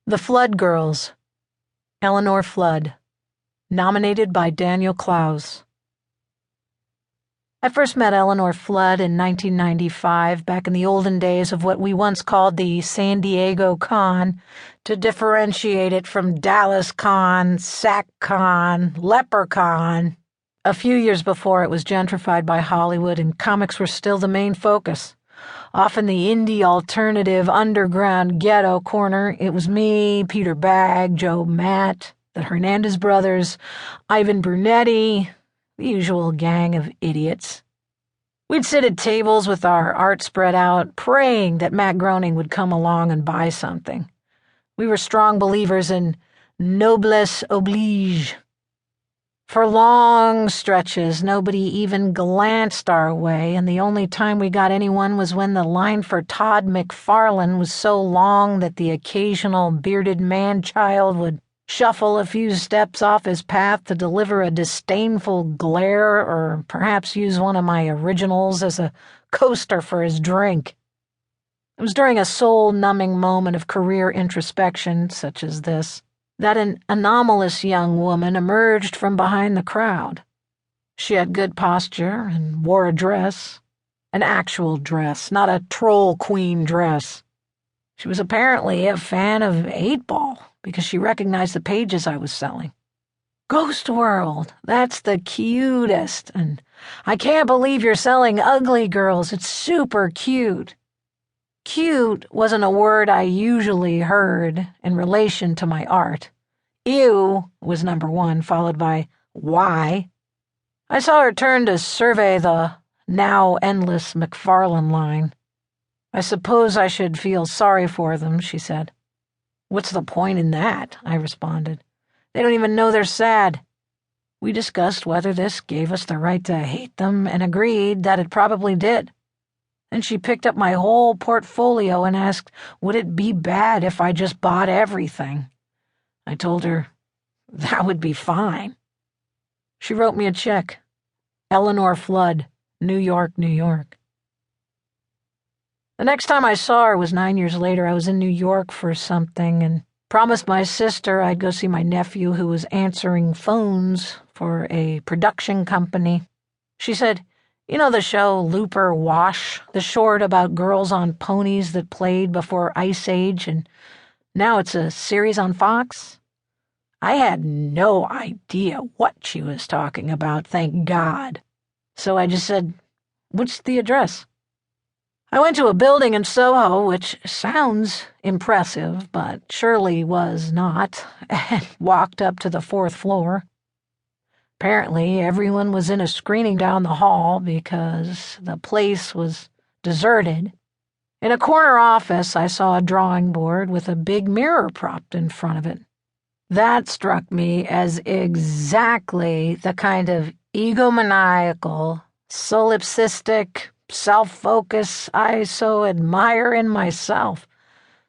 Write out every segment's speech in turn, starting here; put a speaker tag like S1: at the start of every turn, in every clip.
S1: The Flood Girls, Eleanor Flood, nominated by Daniel Clowes. I first met Eleanor Flood in 1995, back in the olden days of what we once called the San Diego Con, to differentiate it from Dallas Con, Sac Con, Leprechaun. A few years before, it was gentrified by Hollywood, and comics were still the main focus. Off in the indie alternative underground ghetto corner, it was me, Peter Bagg, Joe Matt, the Hernandez brothers, Ivan Brunetti, the usual gang of idiots. We'd sit at tables with our art spread out, praying that Matt Groening would come along and buy something. We were strong believers in noblesse oblige. For long stretches, nobody even glanced our way, and the only time we got anyone was when the line for Todd McFarlane was so long that the occasional bearded man-child would shuffle a few steps off his path to deliver a disdainful glare or perhaps use one of my originals as a coaster for his drink. It was during a soul-numbing moment of career introspection, such as this, that an anomalous young woman emerged from behind the crowd. She had good posture and wore a dress, an actual dress, not a troll queen dress. She was apparently a fan of 8-Ball because she recognized the pages I was selling. Ghost World, that's the cutest, and I can't believe you're selling ugly girls, it's super cute. Cute wasn't a word I usually heard in relation to my art. Ew was number one, followed by why. I saw her turn to survey the now endless McFarlane line. I suppose I should feel sorry for them, she said. What's the point in that? I responded. They don't even know they're sad. We discussed whether this gave us the right to hate them and agreed that it probably did. Then she picked up my whole portfolio and asked, would it be bad if I just bought everything? I told her that would be fine. She wrote me a check. Eleanor Flood, New York, New York. The next time I saw her was 9 years later. I was in New York for something and promised my sister I'd go see my nephew who was answering phones for a production company. She said, you know the show Looper Wash, the short about girls on ponies that played before Ice Age, and now it's a series on Fox? I had no idea what she was talking about, thank God. So I just said, what's the address? I went to a building in Soho, which sounds impressive, but surely was not, and walked up to the 4th floor. Apparently, everyone was in a screening down the hall because the place was deserted. In a corner office, I saw a drawing board with a big mirror propped in front of it. That struck me as exactly the kind of egomaniacal, solipsistic self-focus I so admire in myself.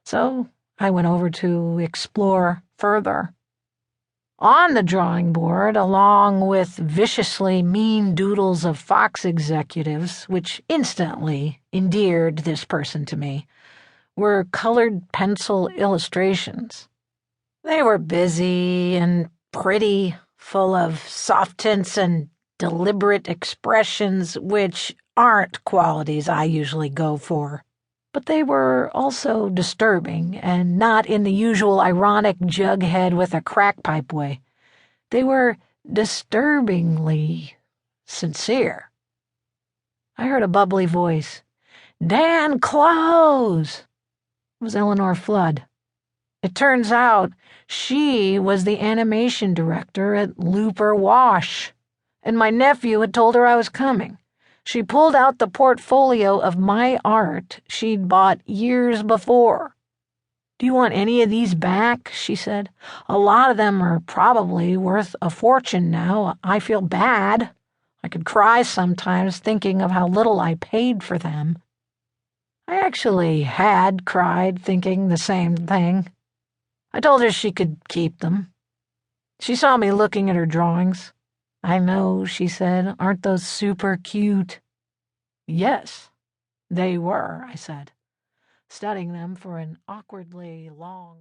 S1: So I went over to explore further. On the drawing board, along with viciously mean doodles of Fox executives, which instantly endeared this person to me, were colored pencil illustrations. They were busy and pretty, full of soft tints and deliberate expressions, which aren't qualities I usually go for. But they were also disturbing, and not in the usual ironic jughead with a crack pipe way. They were disturbingly sincere. I heard a bubbly voice. Dan Clowes! It was Eleanor Flood. It turns out she was the animation director at Looper Wash, and my nephew had told her I was coming. She pulled out the portfolio of my art she'd bought years before. Do you want any of these back? She said. A lot of them are probably worth a fortune now. I feel bad. I could cry sometimes thinking of how little I paid for them. I actually had cried thinking the same thing. I told her she could keep them. She saw me looking at her drawings. I know, she said. Aren't those super cute? Yes, they were, I said, studying them for an awkwardly long